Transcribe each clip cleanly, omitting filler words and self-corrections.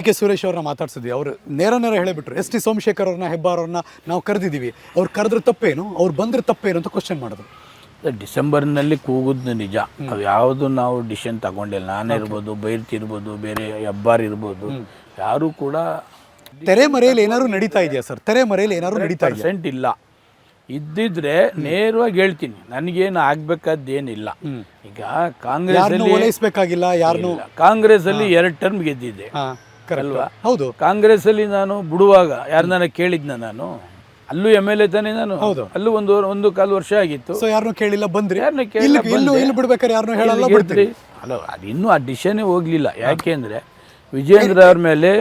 K Suresh ಅವ್ರನ್ನ ಮಾತಾಡ್ಸಿದ್ವಿ. ಅವರು ನೇರ ಹೇಳಿಬಿಟ್ರು ಎಸ್ ಟಿ ಸೋಮಶೇಖರ್ ಅವ್ರನ್ನ ಹೆಬ್ಬಾರವ್ರನ್ನ ನಾವು ಕರೆದಿದ್ದೀವಿ, ಅವ್ರು ಕರೆದ್ರೆ ತಪ್ಪೇನು, ಅವ್ರು ಬಂದ್ರೆ ತಪ್ಪೇನು ಅಂತ ಕ್ವಶನ್ ಮಾಡಿದ್ರು. ಡಿಸೆಂಬರ್ನಲ್ಲಿ ಕೂಗುದು ನಿಜ, ಅವು ಯಾವುದು ನಾವು ಡಿಸಿಷನ್ ತಗೊಂಡಿಲ್ಲ. ನಾನೇ ಇರ್ಬೋದು, ಬೈರ್ತಿ ಇರ್ಬೋದು, ಬೇರೆ ಹೆಬ್ಬಾರ್ ಇರ್ಬೋದು, ಯಾರು ಕೂಡ ತೆರೆ ಮರೆಯಲ್ಲಿ ಏನಾದ್ರು ನಡೀತಾ ಇದೆಯಾ ಸರ್? ತೆರೆ ಮರೆಯಲ್ಲಿ ಏನಾದ್ರು ನಡೀತಾ ಇದೆಯಾ? ಇಲ್ಲ. ಇದ್ದಿದ್ರೆ ನೇರವಾಗಿ ಹೇಳ್ತೀನಿ, ನನಗೇನು ಆಗ್ಬೇಕಾದ್ದೇನಿಲ್ಲ. ಈಗ ಕಾಂಗ್ರೆಸ್ ಯಾರನ್ನು ಕಾಂಗ್ರೆಸ್ ಅಲ್ಲಿ 2 ಟರ್ಮ್ ಗೆದ್ದಿದ್ದೆ ಅಲ್ವಾ? ಹೌದು. ಕಾಂಗ್ರೆಸ್ ಅಲ್ಲಿ ನಾನು ಬಿಡುವಾಗ ಯಾರನ್ನ ಕೇಳಿದ್ನ ನಾನು? ಅಲ್ಲೂ MLA ತಾನೇ ನಾನು. ಅಲ್ಲೂ ಒಂದು ಕಾಲು ವರ್ಷ ಆಗಿತ್ತು. ಯಾರನ್ನು ಕೇಳಿಲ್ಲ, ಬಂದ್ರಿ. ಯಾರನ್ನ ಕೇಳಿಲ್ಲ, ಬಿಡ್ಬೇಕಾದ್ರೆ ಯಾರನ್ನು ಹೇಳಲ್ಲ, ಬಿಡ್ತೀರಿ. ಅಲ್ಲ, ಅದು ಇನ್ನೂ ಆ ಡಿಸಿಷನ್ನೇ ಹೋಗ್ಲಿಲ್ಲ. ಯಾಕೆಂದ್ರೆ ವಿಜೇಂದ್ರ ಅವ್ರ ಮೇಲೆ,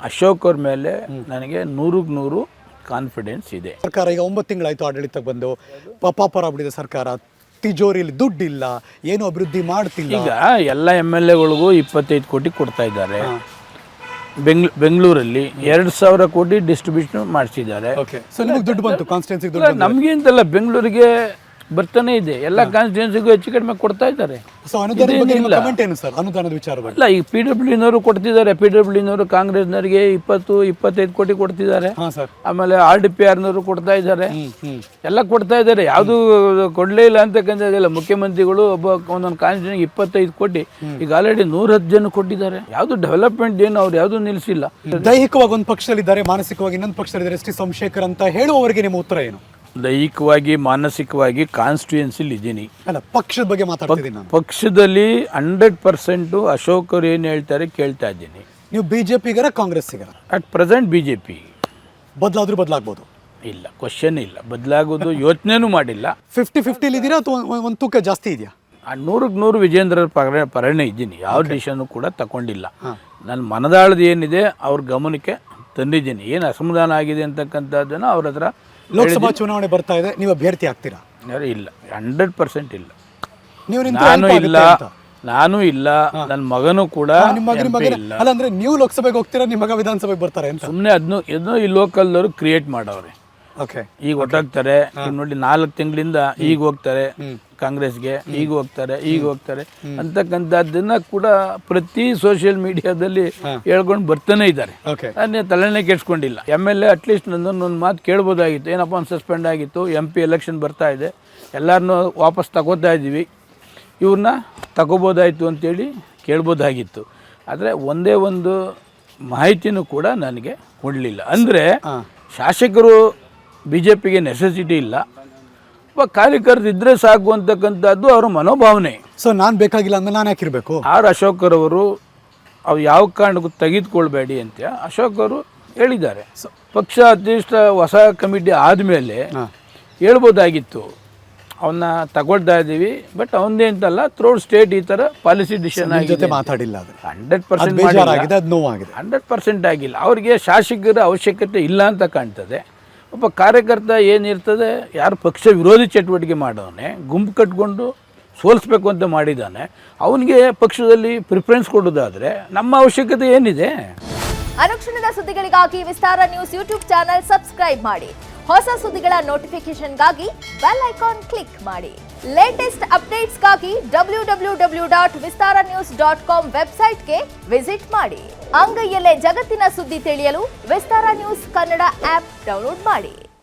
ಅಶೋಕ್ ಅವ್ರ ಮೇಲೆ ನನಗೆ 100% ಕಾನ್ಫಿಡೆನ್ಸ್ ಇದೆ. ಸರ್ಕಾರ ಈಗ 9 ತಿಂಗಳಾಯ್ತು ಆಡಳಿತಕ್ಕೆ ಬಂದು, ಪಾಪರ ಆಗ್ಬಿಟ್ಟಿದೆ ಸರ್ಕಾರ. ತಿಜೋರಿಯಲ್ಲಿ ದುಡ್ಡಿಲ್ಲ, ಏನು ಅಭಿವೃದ್ಧಿ ಮಾಡ್ತಿಲ್ಲ. ಈಗ ಎಲ್ಲ MLAಗಳಿಗೂ 25 ಕೋಟಿ ಕೊಡ್ತಾ ಇದ್ದಾರೆ. ಬೆಂಗಳೂರಲ್ಲಿ 2,000 ಕೋಟಿ ಡಿಸ್ಟ್ರಿಬ್ಯೂಷನ್ ಮಾಡಿಸಿದ್ದಾರೆ. ದುಡ್ಡು ಬಂತು ಕಾನ್ಸ್ಟಿಟ್ಯೂನ್ಸಿ. ನಮ್ಗಿಂತಲ್ಲ, ಬೆಂಗಳೂರಿಗೆ ಬರ್ತಾನೆ ಇದೆ. ಎಲ್ಲ ಕಾನ್ಸ್ಟಿಟ್ಯೂನ್ಸಿಗೂ ಹೆಚ್ಚು ಕಡಿಮೆ ಕೊಡ್ತಾ ಇದ್ದಾರೆ. ಅನುದಾನದ ವಿಚಾರ ಇಲ್ಲ, ಈಗ PWDನವರು ಕೊಡ್ತಿದ್ದಾರೆ. PWDನವರು ಕಾಂಗ್ರೆಸ್ನವರಿಗೆ 20-25 ಕೋಟಿ ಕೊಡ್ತಿದ್ದಾರೆ. ಆಮೇಲೆ RDPRನವರು ಕೊಡ್ತಾ ಇದ್ದಾರೆ. ಎಲ್ಲ ಕೊಡ್ತಾ ಇದ್ದಾರೆ. ಯಾವುದು ಕೊಡ್ಲೇ ಇಲ್ಲ ಅಂತಕ್ಕಂಥದ್ದಿಲ್ಲ. ಮುಖ್ಯಮಂತ್ರಿಗಳು ಒಂದೊಂದು ಕಾನ್ಸ್ಟಿಟ್ಯೂನ್ಸಿಗೆ 25 ಕೋಟಿ, ಈಗ ಆಲ್ರೆಡಿ 110 ಜನ ಕೊಟ್ಟಿದ್ದಾರೆ. ಯಾವುದು ಡೆವಲಪ್ಮೆಂಟ್ ಏನು ಅವ್ರು ಯಾವುದು ನಿಲ್ಲಿಸಿಲ್ಲ. ದೈಹಿಕವಾಗಿ ಒಂದು ಪಕ್ಷದಲ್ಲಿದ್ದಾರೆ, ಮಾನಸಿಕವಾಗಿ ಇನ್ನೊಂದು ಪಕ್ಷದಲ್ಲಿದ್ದಾರೆ ಎಸ್ ಟಿ ಸೋಮಶೇಖರ್ ಅಂತ ಹೇಳುವವರಿಗೆ ನಿಮ್ಮ ಉತ್ತರ ಏನು? ದೈಹಿಕವಾಗಿ, ಮಾನಸಿಕವಾಗಿ ಕಾನ್ಸ್ಟಿಟ್ಯೂನ್ಸಿಲಿ ಇದ್ದೀನಿ. ಅಲ್ಲ, ಪಕ್ಷದ ಬಗ್ಗೆ ಮಾತಾಡ್ತಿದ್ದೀನಿ ನಾನು. ಪಕ್ಷದಲ್ಲಿ 100% ಅಶೋಕ್ ಅವ್ರು ಏನು ಹೇಳ್ತಾರೆ ಕೇಳ್ತಾ ಇದ್ದೀನಿ. ನೀವು ಬಿಜೆಪಿಗರ ಕಾಂಗ್ರೆಸ್ಸಿಗರ? At present BJP. ಬದಲಾದ್ರೂ ಬದಲಾಗ್ಬೋದು? ಇಲ್ಲ, ಕ್ವಶನ್ ಇಲ್ಲ, ಬದಲಾಗೋದು ಯೋಚನೆನೂ ಮಾಡಿಲ್ಲ. 50-50 ಇದ್ದೀರಾ ಅಥವಾ ಒಂದು ತೂಕ ಜಾಸ್ತಿ ಇದೆಯಾ? 100% ವಿಜೇಂದ್ರ ಪರನೇ ಇದ್ದೀನಿ. ಯಾವ ಡಿಸಿಷನ್ ಕೂಡ ತಗೊಂಡಿಲ್ಲ. ನನ್ನ ಮನದಾಳದ ಏನಿದೆ ಅವ್ರ ಗಮನಕ್ಕೆ ತಂದಿದ್ದೀನಿ. ಏನು ಅಸಮಾಧಾನ ಆಗಿದೆ ಅಂತಕ್ಕಂಥದ್ದನ್ನು ಅವ್ರ ಹತ್ರ. ಲೋಕಸಭಾ ಚುನಾವಣೆ ಬರ್ತಾ ಇದೆ, ನೀವು ಅಭ್ಯರ್ಥಿ ಆಗ್ತೀರಾ? ಇಲ್ಲ, 100% ಇಲ್ಲ. ನಾನು ಇಲ್ಲ, ನನ್ನ ಮಗನೂ ಕೂಡ. ಅಂದ್ರೆ ನೀವು ಲೋಕಸಭೆಗೆ ಹೋಗ್ತೀರಾ, ನಿಮ್ಮ ಮಗ ವಿಧಾನಸಭೆಗೆ ಬರ್ತಾರೆ ಅಂತ ಸುಮ್ಮನೆ ಅದನ್ನು ಈ ಲೋಕಲ್ದವರು ಕ್ರಿಯೇಟ್ ಮಾಡವ್ರೆ. ಈಗ ಒಟ್ಟಾಗ್ತಾರೆ. ನೋಡಿ, 4 ತಿಂಗಳಿಂದ ಈಗ ಹೋಗ್ತಾರೆ ಕಾಂಗ್ರೆಸ್ಗೆ, ಈಗ ಹೋಗ್ತಾರೆ ಅಂತಕ್ಕಂಥದ್ದನ್ನ ಕೂಡ ಪ್ರತಿ ಸೋಷಿಯಲ್ ಮೀಡಿಯಾದಲ್ಲಿ ಹೇಳ್ಕೊಂಡು ಬರ್ತಾನೆ ಇದ್ದಾರೆ. ಅದನ್ನೇ ತಲೆನೇ ಕೆಡ್ಸ್ಕೊಂಡಿಲ್ಲ. MLA ಅಟ್ಲೀಸ್ಟ್ ನನ್ನೊಂದು ಮಾತು ಕೇಳ್ಬೋದಾಗಿತ್ತು. ಏನಪ್ಪ, ಒಂದು ಸಸ್ಪೆಂಡ್ ಆಗಿತ್ತು, MP ಎಲೆಕ್ಷನ್ ಬರ್ತಾ ಇದೆ, ಎಲ್ಲರನ್ನೂ ವಾಪಸ್ ತಗೋತಾ ಇದ್ದೀವಿ, ಇವ್ರನ್ನ ತಗೋಬೋದಾಯಿತು ಅಂತೇಳಿ ಕೇಳ್ಬೋದಾಗಿತ್ತು. ಆದರೆ ಒಂದೇ ಒಂದು ಮಾಹಿತಿನೂ ಕೂಡ ನನಗೆ ಕೊಡಲಿಲ್ಲ. ಅಂದರೆ ಶಾಸಕರು BJPಗೆ ನೆಸೆಸಿಟಿ ಇಲ್ಲ, ಒಬ್ಬ ಕಾರ್ಯಕರ್ತರಿದ್ದರೆ ಸಾಕು ಅಂತಕ್ಕಂಥದ್ದು ಅವರ ಮನೋಭಾವನೆ. ನಾನು ಬೇಕಾಗಿಲ್ಲ ಅಂದ್ರೆ ನಾನು ಯಾಕಿರಬೇಕು? ಅಶೋಕ್ ಅವರು ಯಾವ ಕಾರಣಕ್ಕೂ ತೆಗೆದುಕೊಳ್ಬೇಡಿ ಅಂತ ಅಶೋಕ್ ಅವರು ಹೇಳಿದ್ದಾರೆ. ಪಕ್ಷ ಅಧ್ಯಕ್ಷ ಹೊಸ ಕಮಿಟಿ ಆದಮೇಲೆ ಹೇಳ್ಬೋದಾಗಿತ್ತು, ಅವನ್ನ ತಗೊಳ್ತಾ ಇದ್ದೀವಿ, ಬಟ್ ಅವನದೇ ಅಂತಲ್ಲ, ಥ್ರೂಟ್ ಸ್ಟೇಟ್ ಈ ಥರ ಪಾಲಿಸಿ ಡಿಸಿಷನ್ ಆಗಿದೆ. ಮಾತಾಡಿಲ್ಲ, 100% ಆಗಿಲ್ಲ. ಅವ್ರಿಗೆ ಶಾಸಕರ ಅವಶ್ಯಕತೆ ಇಲ್ಲ ಅಂತ ಕಾಣ್ತದೆ. ಒಬ್ಬ ಕಾರ್ಯಕರ್ತ ಏನಿರ್ತದೆ, ಯಾರು ಪಕ್ಷ ವಿರೋಧಿ ಚಟುವಟಿಕೆ ಮಾಡೋನೆ, ಗುಂಪು ಕಟ್ಕೊಂಡು ಸೋಲಿಸ್ಬೇಕು ಅಂತ ಮಾಡಿದ್ದಾನೆ, ಅವನಿಗೆ ಪಕ್ಷದಲ್ಲಿ ಪ್ರಿಫರೆನ್ಸ್ ಕೊಡೋದಾದರೆ ನಮ್ಮ ಅವಶ್ಯಕತೆ ಏನಿದೆ? ಅನುಕ್ಷಣದ ಸುದ್ದಿಗಳಿಗಾಗಿ ವಿಸ್ತಾರ ನ್ಯೂಸ್ ಯೂಟ್ಯೂಬ್ ಚಾನೆಲ್ ಸಬ್ಸ್ಕ್ರೈಬ್ ಮಾಡಿ. ಹೊಸ ಸುದ್ದಿಗಳ ನೋಟಿಫಿಕೇಶನ್ಗಾಗಿ ಬೆಲ್ ಐಕಾನ್ ಕ್ಲಿಕ್ ಮಾಡಿ. ಲೇಟೆಸ್ಟ್ ಅಪ್ಡೇಟ್ಸ್ಗಾಗಿ www.vistaranews.com ವೆಬ್ಸೈಟ್ಗೆ ವಿಸಿಟ್ ಮಾಡಿ. ಅಂಗೈಯಲ್ಲೇ ಜಗತ್ತಿನ ಸುದ್ದಿ ತಿಳಿಯಲು ವಿಸ್ತಾರ ನ್ಯೂಸ್ ಕನ್ನಡ ಆಪ್ ಡೌನ್ಲೋಡ್ ಮಾಡಿ.